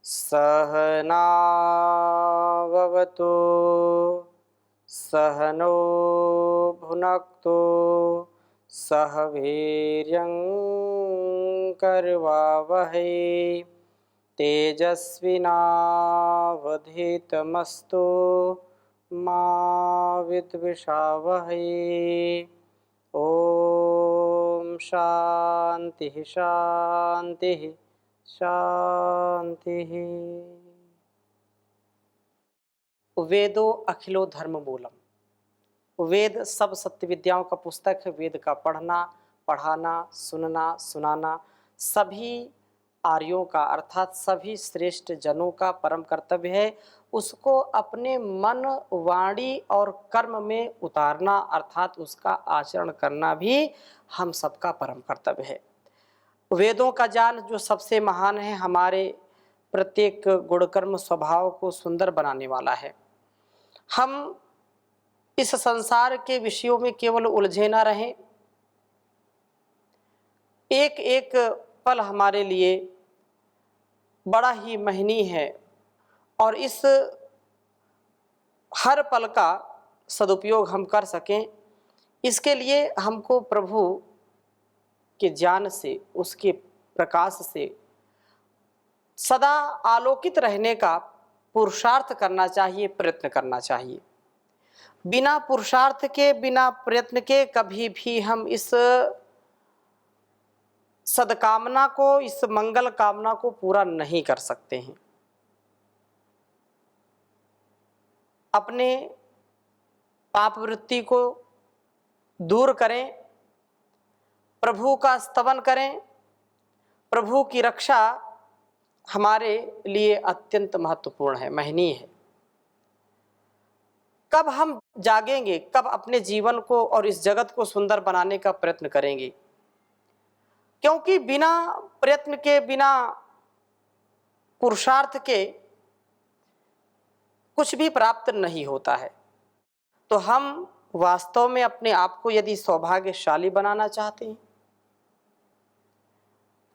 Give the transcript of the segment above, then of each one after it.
सहनाववतु सहनो भुनक्तु सह वीर्यं करवावहै तेजस्विनावधीतमस्तु मा विद्विषावहै। ओम शांति शांति शांति। वेदो अखिलो धर्म मूलम। वेद सब सत्य विद्याओं का पुस्तक है। वेद का पढ़ना, पढ़ाना, सुनना, सुनाना सभी आर्यों का अर्थात सभी श्रेष्ठ जनों का परम कर्तव्य है। उसको अपने मन, वाणी और कर्म में उतारना अर्थात उसका आचरण करना भी हम सबका परम कर्तव्य है। वेदों का ज्ञान जो सबसे महान है, हमारे प्रत्येक गुणकर्म स्वभाव को सुंदर बनाने वाला है। हम इस संसार के विषयों में केवल उलझे ना रहें। एक एक पल हमारे लिए बड़ा ही महनीय है और इस हर पल का सदुपयोग हम कर सकें, इसके लिए हमको प्रभु के ज्ञान से, उसके प्रकाश से सदा आलोकित रहने का पुरुषार्थ करना चाहिए, प्रयत्न करना चाहिए। बिना पुरुषार्थ के, बिना प्रयत्न के कभी भी हम इस सद्कामना को, इस मंगल कामना को पूरा नहीं कर सकते हैं। अपने पाप वृत्ति को दूर करें, प्रभु का स्तवन करें। प्रभु की रक्षा हमारे लिए अत्यंत महत्वपूर्ण है, महनीय है। कब हम जागेंगे, कब अपने जीवन को और इस जगत को सुंदर बनाने का प्रयत्न करेंगे? क्योंकि बिना प्रयत्न के, बिना पुरुषार्थ के कुछ भी प्राप्त नहीं होता है। तो हम वास्तव में अपने आप को यदि सौभाग्यशाली बनाना चाहते हैं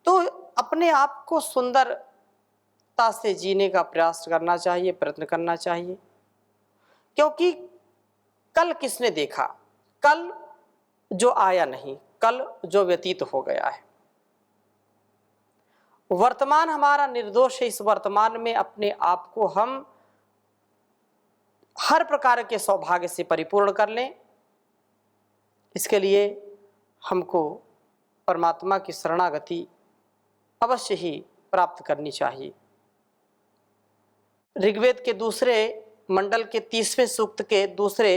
तो अपने आप को सुंदरता से जीने का प्रयास करना चाहिए, प्रयत्न करना चाहिए। क्योंकि कल किसने देखा? कल जो आया नहीं, कल जो व्यतीत हो गया है। वर्तमान हमारा निर्दोष है। इस वर्तमान में अपने आप को हम हर प्रकार के सौभाग्य से परिपूर्ण कर लें। इसके लिए हमको परमात्मा की शरणागति अवश्य ही प्राप्त करनी चाहिए। ऋग्वेद के दूसरे मंडल के 30वें सूक्त के दूसरे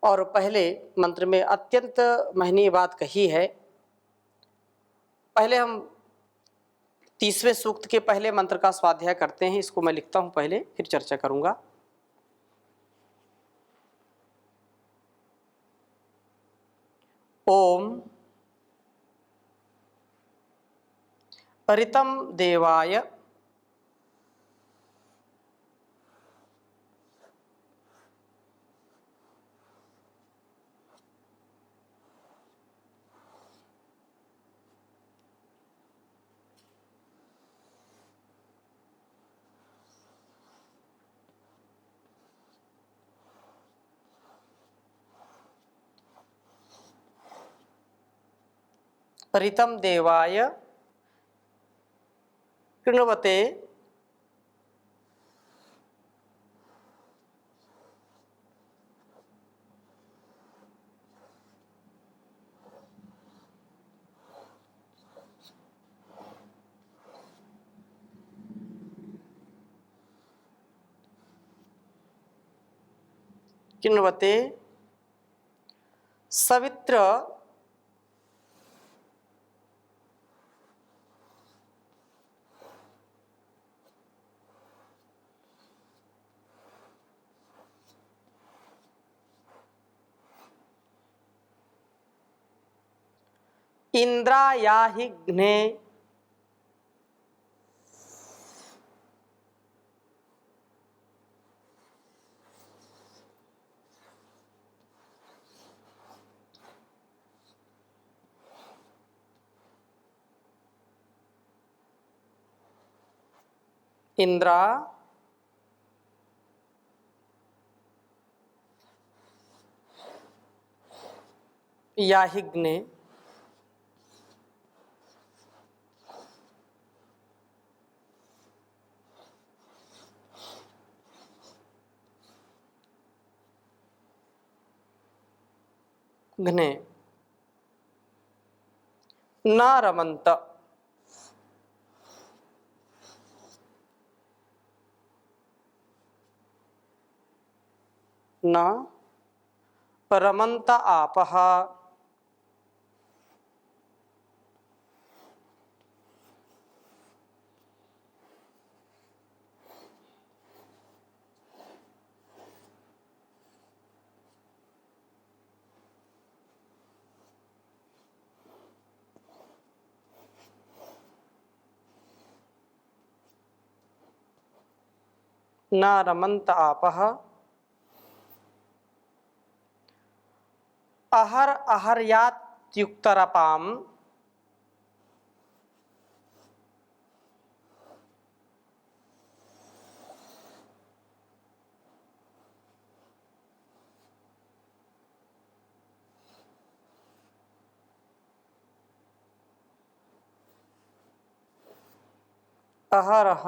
और पहले मंत्र में अत्यंत महनीय बात कही है। पहले हम 30वें सूक्त के पहले मंत्र का स्वाध्याय करते हैं। इसको मैं लिखता हूं पहले, फिर चर्चा करूंगा। ओम ऋतं देवाय ऋतं देवाय कृण्वते कृण्वते सवित्र इंद्रायाहिघ्ने इंद्रा याहिग्ने घ्ने न रमन्त न रमन्त आपः न रमन्त आपः अहर अहर्यात्युक्तरपाम अहरह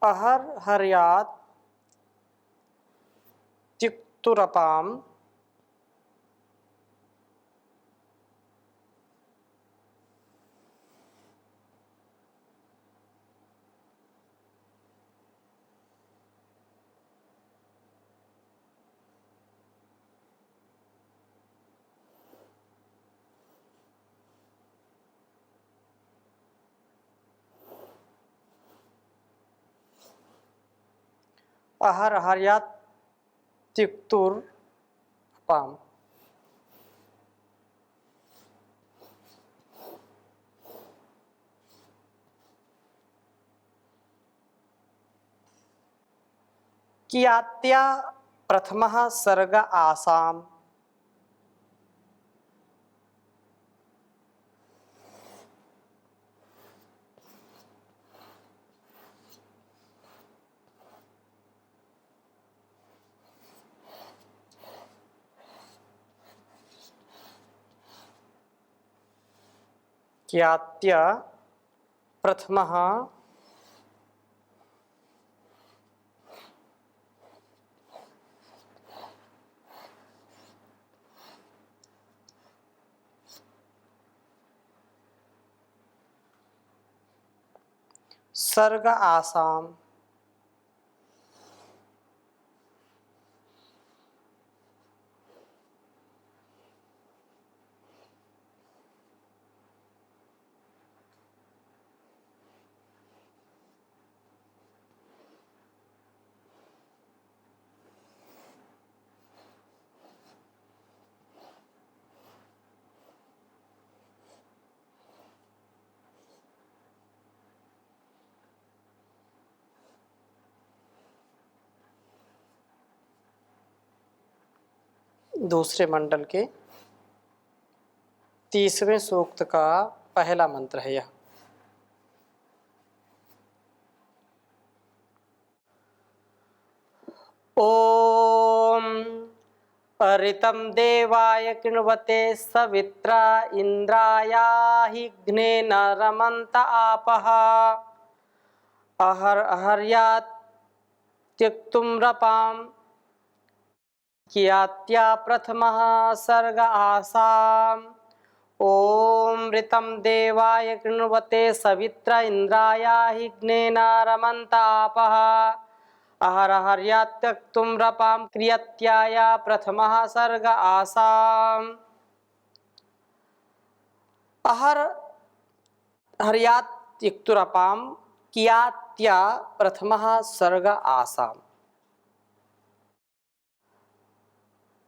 अहर्यात्युक्तरपाम अहर अहर्यात्युक्तरपाम कियात्या प्रथमः सर्ग आसाम कियात्य प्रथमः सर्ग आसाम दूसरे मंडल के 30वें सूक्त का पहला मंत्र है यह। ओम अरितम देवाय कृण्वते सवित्रा इंद्रायाहिघ्ने न रमन्त आपः अहर अहर्यात्युक्तरपाम कियात्या प्रथमः सर्ग आसाम। ओम ऋतं देवाय कृण्वते सवित्रा इंद्रायाहिघ्ने न रमन्त आपः अहर अहर्यात्युक्तरपाम क्रियत्याया प्रथमः सर्ग आसाम। अहर हर्यात्युक्तरपाम कियात्या प्रथमः सर्ग आसाम।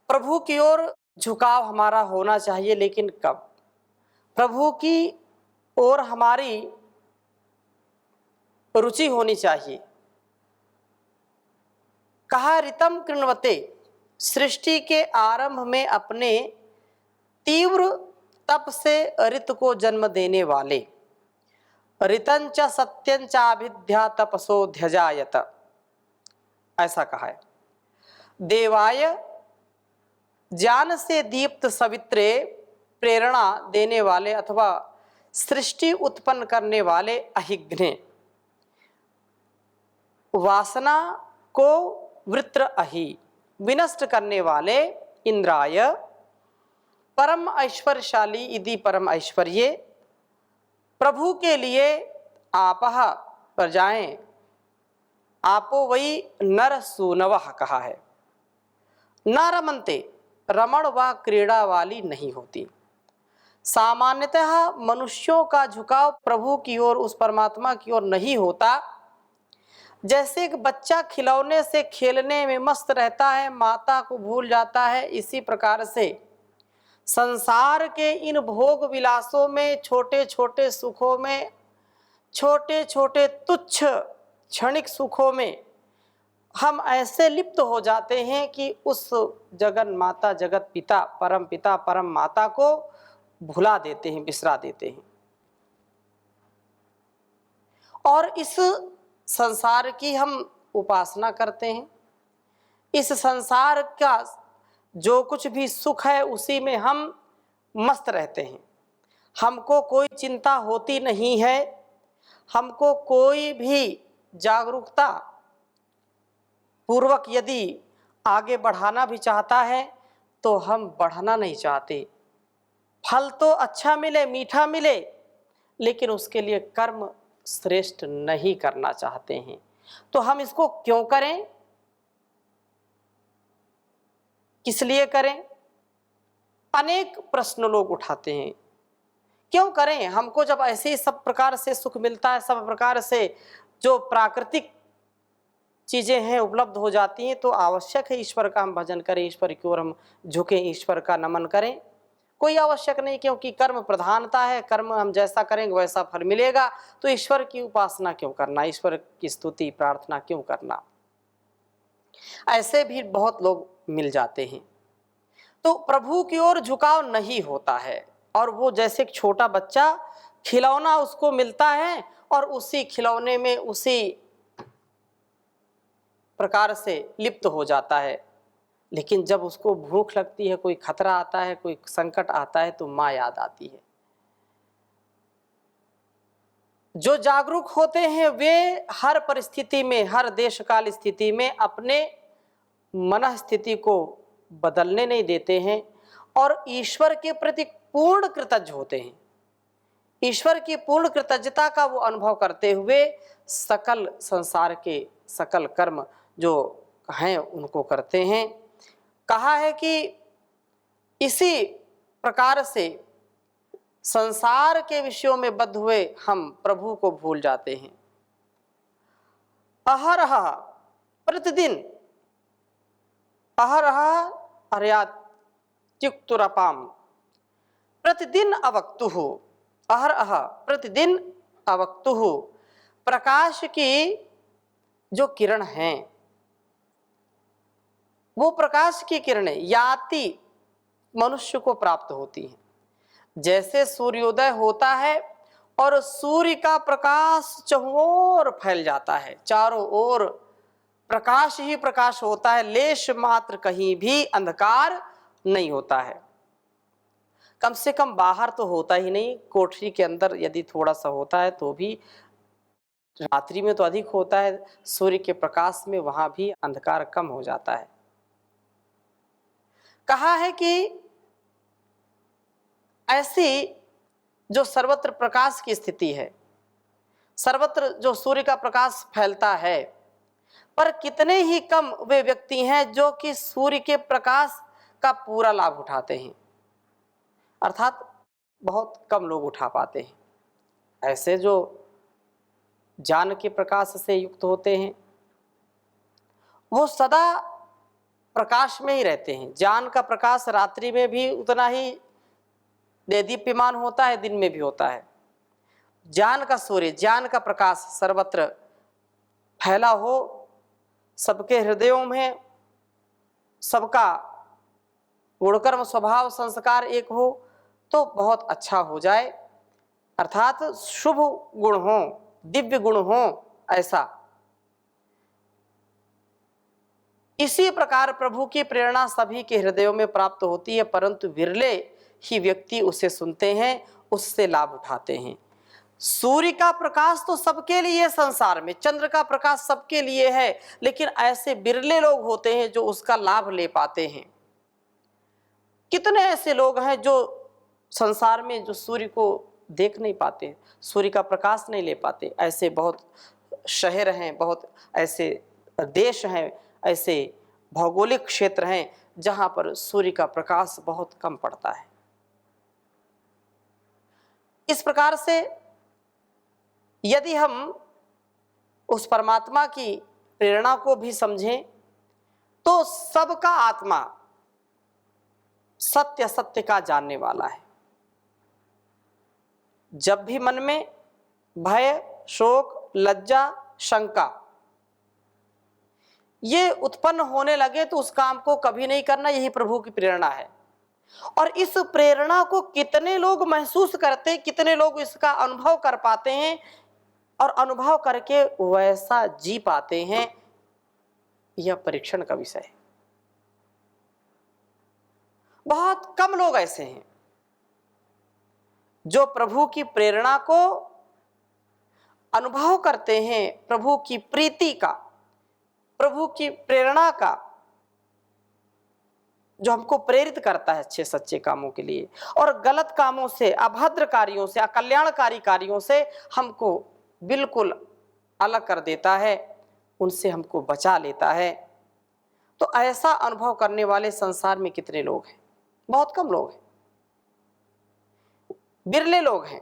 प्रभु की ओर झुकाव हमारा होना चाहिए, लेकिन कब? प्रभु की ओर हमारी रुचि होनी चाहिए। कहा ऋतम कृण्वते, सृष्टि के आरंभ में अपने तीव्र तप से ऋत को जन्म देने वाले ऋतंच सत्यंचाभिध्या तपसोध्यजायत, ऐसा कहा है। देवाय ज्ञान से दीप्त सवित्रे प्रेरणा देने वाले अथवा सृष्टि उत्पन्न करने वाले अहिग्ने, वासना को वृत्र अहि विनष्ट करने वाले इंद्राय, परम ऐश्वर्यशाली यदि परम ऐश्वर्य, प्रभु के लिए आपह प्रजाएं, आपो वही नर सूनवः कहा है। न रमन्ते, रमण व क्रीड़ा वाली नहीं होती। सामान्यतः मनुष्यों का झुकाव प्रभु की ओर, उस परमात्मा की ओर नहीं होता। जैसे एक बच्चा खिलौने से खेलने में मस्त रहता है, माता को भूल जाता है, इसी प्रकार से संसार के इन भोग विलासों में, छोटे छोटे सुखों में, छोटे छोटे तुच्छ क्षणिक सुखों में हम ऐसे लिप्त हो जाते हैं कि उस जगन माता, जगत पिता, परम माता को भुला देते हैं, बिसरा देते हैं। और इस संसार की हम उपासना करते हैं। इस संसार का जो कुछ भी सुख है उसी में हम मस्त रहते हैं। हमको कोई चिंता होती नहीं है। हमको कोई भी जागरूकता पूर्वक यदि आगे बढ़ाना भी चाहता है तो हम बढ़ना नहीं चाहते। फल तो अच्छा मिले, मीठा मिले, लेकिन उसके लिए कर्म श्रेष्ठ नहीं करना चाहते हैं। तो हम इसको क्यों करें, किस लिए करें? अनेक प्रश्न लोग उठाते हैं। क्यों करें? हमको जब ऐसे ही सब प्रकार से सुख मिलता है, सब प्रकार से जो प्राकृतिक चीजें हैं उपलब्ध हो जाती हैं, तो आवश्यक है ईश्वर का हम भजन करें, ईश्वर की ओर हम झुकें, ईश्वर का नमन करें। कोई आवश्यक नहीं, क्योंकि कर्म प्रधानता है। कर्म हम जैसा करेंगे वैसा फल मिलेगा। तो ईश्वर की उपासना क्यों करना, ईश्वर की स्तुति प्रार्थना क्यों करना? ऐसे भी बहुत लोग मिल जाते हैं। तो प्रभु की ओर झुकाव नहीं होता है। और वो जैसे एक छोटा बच्चा, खिलौना उसको मिलता है और उसी खिलौने में उसी प्रकार से लिप्त हो जाता है। लेकिन जब उसको भूख लगती है, कोई खतरा आता है, कोई संकट आता है, तो माँ याद आती है। जो जागरूक होते हैं वे हर परिस्थिति में, हर देश काल स्थिति में अपने मन स्थिति को बदलने नहीं देते हैं और ईश्वर के प्रति पूर्ण कृतज्ञ होते हैं। ईश्वर की पूर्ण कृतज्ञता का वो अनुभव करते हुए सकल संसार के सकल कर्म जो हैं उनको करते हैं। कहा है कि इसी प्रकार से संसार के विषयों में बद्ध हुए हम प्रभु को भूल जाते हैं। अहरह प्रतिदिन, अहरह अर्यात्युक्तुरपाम प्रतिदिन अवक्तुः, अहरह प्रतिदिन अवक्तुः, प्रकाश की जो किरण हैं, वो प्रकाश की किरणें याति मनुष्य को प्राप्त होती हैं। जैसे सूर्योदय होता है और सूर्य का प्रकाश चहुओर फैल जाता है, चारों ओर प्रकाश ही प्रकाश होता है, लेश मात्र कहीं भी अंधकार नहीं होता है। कम से कम बाहर तो होता ही नहीं, कोठरी के अंदर यदि थोड़ा सा होता है तो भी रात्रि में तो अधिक होता है, सूर्य के प्रकाश में वहां भी अंधकार कम हो जाता है। कहा है कि ऐसी जो सर्वत्र प्रकाश की स्थिति है, सर्वत्र जो सूर्य का प्रकाश फैलता है, पर कितने ही कम वे व्यक्ति हैं जो कि सूर्य के प्रकाश का पूरा लाभ उठाते हैं, अर्थात बहुत कम लोग उठा पाते हैं। ऐसे जो ज्ञान के प्रकाश से युक्त होते हैं वो सदा प्रकाश में ही रहते हैं। ज्ञान का प्रकाश रात्रि में भी उतना ही देदीप्यमान होता है, दिन में भी होता है। ज्ञान का सूर्य, ज्ञान का प्रकाश सर्वत्र फैला हो, सबके हृदयों में सबका गुणकर्म स्वभाव संस्कार एक हो तो बहुत अच्छा हो जाए। अर्थात शुभ गुण हो, दिव्य गुण हो ऐसा। इसी प्रकार प्रभु की प्रेरणा सभी के हृदयों में प्राप्त होती है, परंतु विरले ही व्यक्ति उसे सुनते हैं, उससे लाभ उठाते हैं। सूर्य का प्रकाश तो सबके लिए संसार में, चंद्र का प्रकाश सबके लिए है, लेकिन ऐसे बिरले लोग होते हैं जो उसका लाभ ले पाते हैं। कितने ऐसे लोग हैं जो संसार में जो सूर्य को देख नहीं पाते, सूर्य का प्रकाश नहीं ले पाते। ऐसे बहुत शहर हैं, बहुत ऐसे देश हैं, ऐसे भौगोलिक क्षेत्र हैं जहां पर सूर्य का प्रकाश बहुत कम पड़ता है। इस प्रकार से यदि हम उस परमात्मा की प्रेरणा को भी समझें तो सबका आत्मा सत्य सत्य का जानने वाला है। जब भी मन में भय, शोक, लज्जा, शंका ये उत्पन्न होने लगे तो उस काम को कभी नहीं करना, यही प्रभु की प्रेरणा है। और इस प्रेरणा को कितने लोग महसूस करते, कितने लोग इसका अनुभव कर पाते हैं और अनुभव करके वैसा जी पाते हैं, यह परीक्षण का विषय है। बहुत कम लोग ऐसे हैं जो प्रभु की प्रेरणा को अनुभव करते हैं, प्रभु की प्रीति का, प्रभु की प्रेरणा का, जो हमको प्रेरित करता है अच्छे सच्चे कामों के लिए, और गलत कामों से, अभद्र कार्यों से, अकल्याणकारी कार्यों से हमको बिल्कुल अलग कर देता है, उनसे हमको बचा लेता है। तो ऐसा अनुभव करने वाले संसार में कितने लोग हैं? बहुत कम लोग हैं, बिरले लोग हैं।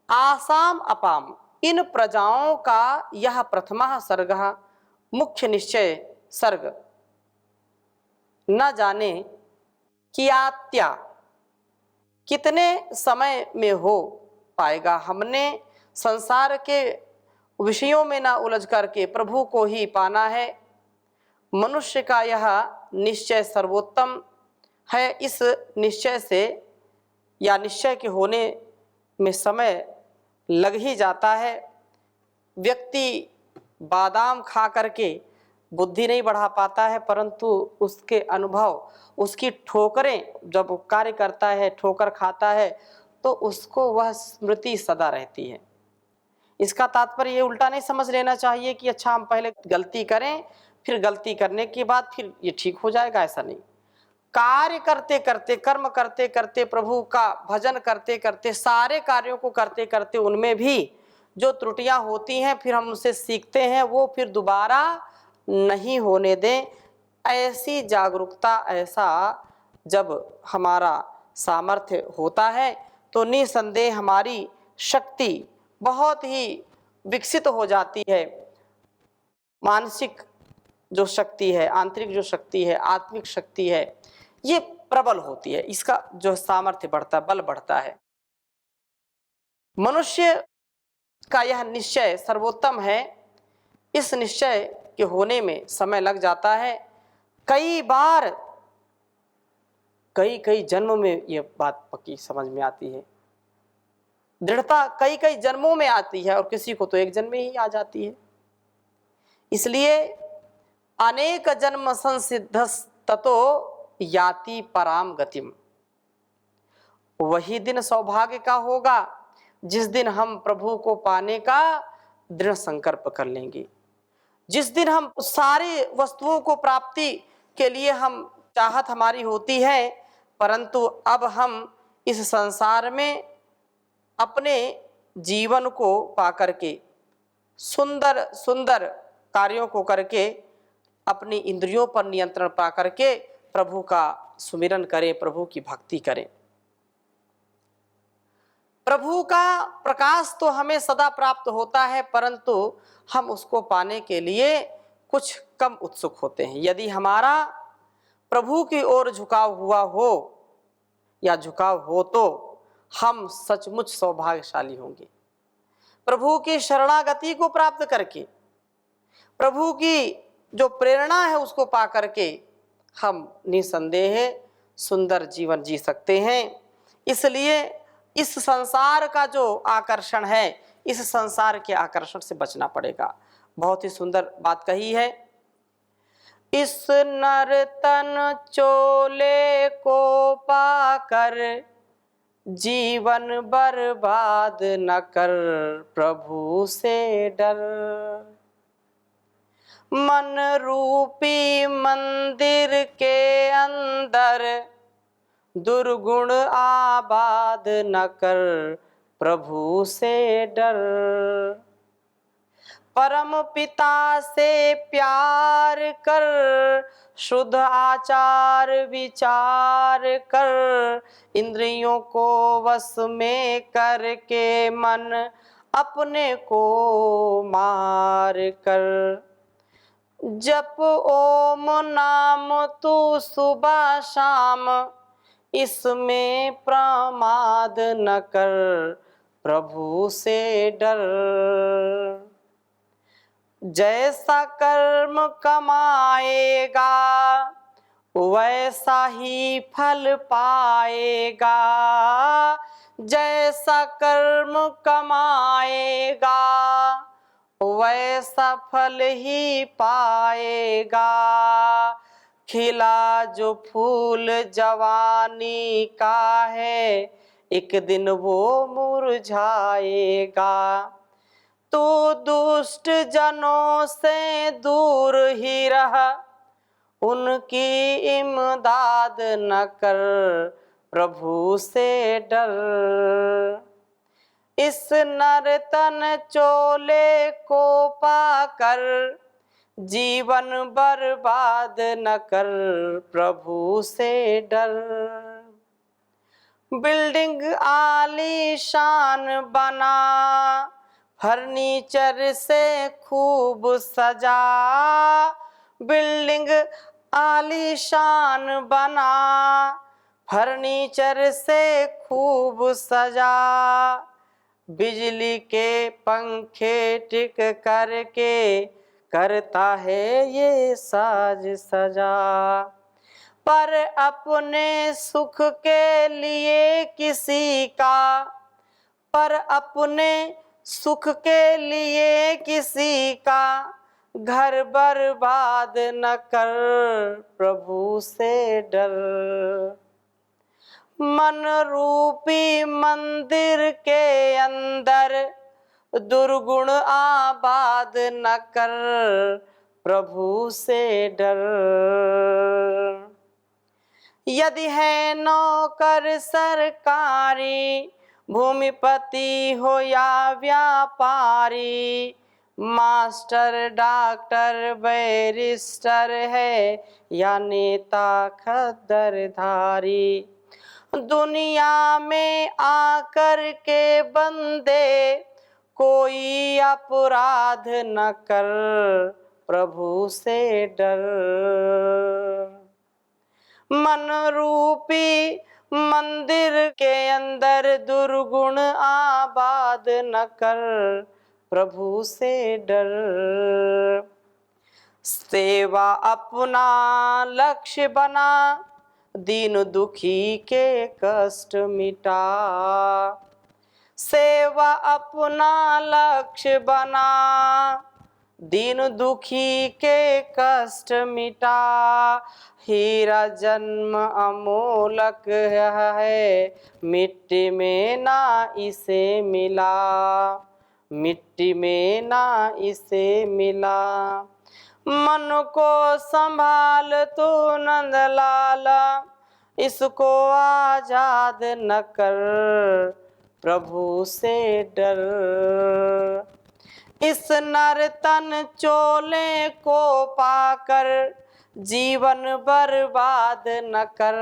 आसाम अपाम इन प्रजाओं का यह प्रथमा सर्ग मुख्य निश्चय सर्ग न जाने कियात्या कितने समय में हो पाएगा। हमने संसार के विषयों में ना उलझ करके प्रभु को ही पाना है। मनुष्य का यह निश्चय सर्वोत्तम है। इस निश्चय से या निश्चय के होने में समय लग ही जाता है। व्यक्ति बादाम खा करके बुद्धि नहीं बढ़ा पाता है, परंतु उसके अनुभव, उसकी ठोकरें जब कार्य करता है, ठोकर खाता है, तो उसको वह स्मृति सदा रहती है। इसका तात्पर्य ये उल्टा नहीं समझ लेना चाहिए कि अच्छा हम पहले गलती करें, फिर गलती करने के बाद फिर ये ठीक हो जाएगा, ऐसा नहीं। कार्य करते करते, कर्म करते करते, प्रभु का भजन करते करते, सारे कार्यों को करते करते उनमें भी जो त्रुटियां होती हैं फिर हम उनसे सीखते हैं, वो फिर दोबारा नहीं होने दें। ऐसी जागरूकता, ऐसा जब हमारा सामर्थ्य होता है तो निसंदेह हमारी शक्ति बहुत ही विकसित हो जाती है। मानसिक जो शक्ति है, आंतरिक जो शक्ति है, आत्मिक शक्ति है, ये प्रबल होती है। इसका जो सामर्थ्य बढ़ता है, बल बढ़ता है। मनुष्य का यह निश्चय सर्वोत्तम है। इस निश्चय के होने में समय लग जाता है। कई बार, कई जन्म में यह बात पक्की समझ में आती है। दृढ़ता कई जन्मों में आती है और किसी को तो एक जन्म में ही आ जाती है। इसलिए अनेक जन्म संसिद्धस्ततो याति पराम गतिम। वही दिन सौभाग्य का होगा जिस दिन हम प्रभु को पाने का दृढ़ संकल्प कर लेंगे। जिस दिन हम सारी वस्तुओं को प्राप्ति के लिए हम चाहत हमारी होती है, परंतु अब हम इस संसार में अपने जीवन को पा करके, सुंदर सुंदर कार्यों को करके, अपनी इंद्रियों पर नियंत्रण पा करके प्रभु का सुमिरन करें, प्रभु की भक्ति करें। प्रभु का प्रकाश तो हमें सदा प्राप्त होता है, परंतु हम उसको पाने के लिए कुछ कम उत्सुक होते हैं। यदि हमारा प्रभु की ओर झुकाव हुआ हो या झुकाव हो तो हम सचमुच सौभाग्यशाली होंगे। प्रभु की शरणागति को प्राप्त करके, प्रभु की जो प्रेरणा है उसको पा करके हम निसंदेह सुंदर जीवन जी सकते हैं। इसलिए इस संसार का जो आकर्षण है, इस संसार के आकर्षण से बचना पड़ेगा। बहुत ही सुंदर बात कही है। इस नर्तन चोले को पाकर जीवन बर्बाद न कर, प्रभु से डर। मन रूपी मंदिर के अंदर दुर्गुण आबाद न कर, प्रभु से डर। परम पिता से प्यार कर, शुद्ध आचार विचार कर, इंद्रियों को वश में करके मन अपने को मार कर। जप ओम नाम तू सुबह शाम, इसमें प्रमाद न कर, प्रभु से डर। जैसा कर्म कमाएगा वैसा ही फल पाएगा, जैसा कर्म कमाएगा वैसा फल ही पाएगा। खिला जो फूल जवानी का है, एक दिन वो मुरझाएगा। तो दुष्ट जनों से दूर ही रह, उनकी इमदाद न कर, प्रभु से डर। इस नर्तन चोले को पाकर जीवन बर्बाद न कर, प्रभु से डर। बिल्डिंग आलीशान बना, फर्नीचर से खूब सजा। बिल्डिंग आलीशान बना, फर्नीचर से खूब सजा। बिजली के पंखे टिक करके करता है ये साज सजा। पर अपने सुख के लिए किसी का, पर अपने सुख के लिए किसी का घर बर्बाद न कर, प्रभु से डर। मन रूपी मंदिर के अंदर दुर्गुण आबाद न कर, प्रभु से डर। यदि है नौकर सरकारी, भूमिपति हो या व्यापारी, मास्टर डॉक्टर बैरिस्टर है या नेता खद्दरधारी, दुनिया में आकर के बंदे कोई अपराध न कर, प्रभु से डर। मन रूपी मंदिर के अंदर दुर्गुण आबाद न कर, प्रभु से डर। सेवा अपना लक्ष्य बना, दीन दुखी के कष्ट मिटा। सेवा अपना लक्ष्य बना, दीन दुखी के कष्ट मिटा। हीरा जन्म अमोलक है, मिट्टी में ना इसे मिला, मिट्टी में ना इसे मिला। मन को संभाल तू नंदलाला, इसको आजाद न कर, प्रभु से डर। इस नर्तन चोले को पाकर जीवन बर्बाद न कर,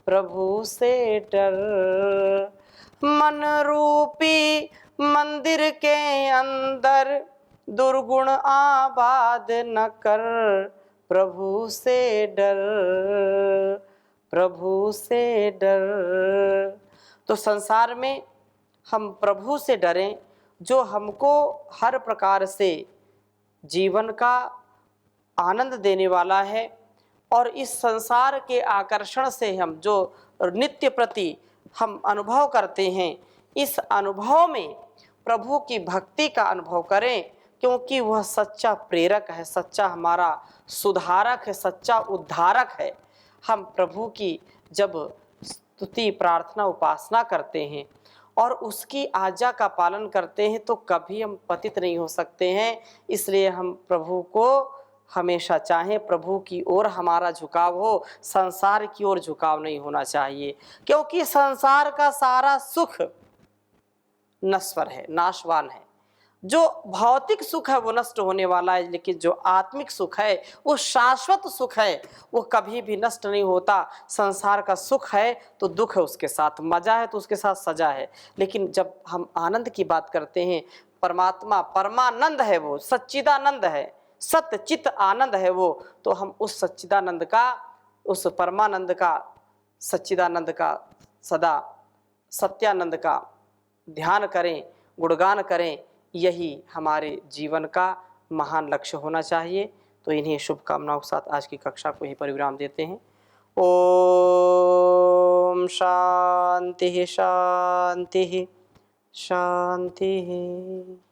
प्रभु से डर। मन रूपी मंदिर के अंदर दुर्गुण आबाद न कर, प्रभु से डर, प्रभु से डर। तो संसार में हम प्रभु से डरें जो हमको हर प्रकार से जीवन का आनंद देने वाला है, और इस संसार के आकर्षण से हम जो नित्य प्रति हम अनुभव करते हैं, इस अनुभव में प्रभु की भक्ति का अनुभव करें, क्योंकि वह सच्चा प्रेरक है, सच्चा हमारा सुधारक है, सच्चा उद्धारक है। हम प्रभु की जब स्तुति प्रार्थना उपासना करते हैं और उसकी आज्ञा का पालन करते हैं तो कभी हम पतित नहीं हो सकते हैं। इसलिए हम प्रभु को हमेशा चाहें, प्रभु की ओर हमारा झुकाव हो, संसार की ओर झुकाव नहीं होना चाहिए, क्योंकि संसार का सारा सुख नश्वर है, नाशवान है। जो भौतिक सुख है वो नष्ट होने वाला है, लेकिन जो आत्मिक सुख है वो शाश्वत सुख है, वो कभी भी नष्ट नहीं होता। संसार का सुख है तो दुख है उसके साथ, मजा है तो उसके साथ सजा है। लेकिन जब हम आनंद की बात करते हैं, परमात्मा परमानंद है, वो सच्चिदानंद है, सत्य चित आनंद है वो, तो हम उस सच्चिदानंद का, उस परमानंद का, सच्चिदानंद का, सदा सत्यानंद का ध्यान करें, गुणगान करें। यही हमारे जीवन का महान लक्ष्य होना चाहिए। तो इन्हीं शुभकामनाओं के साथ आज की कक्षा को यहीं पर विराम देते हैं। ओम शांति शांति शांति।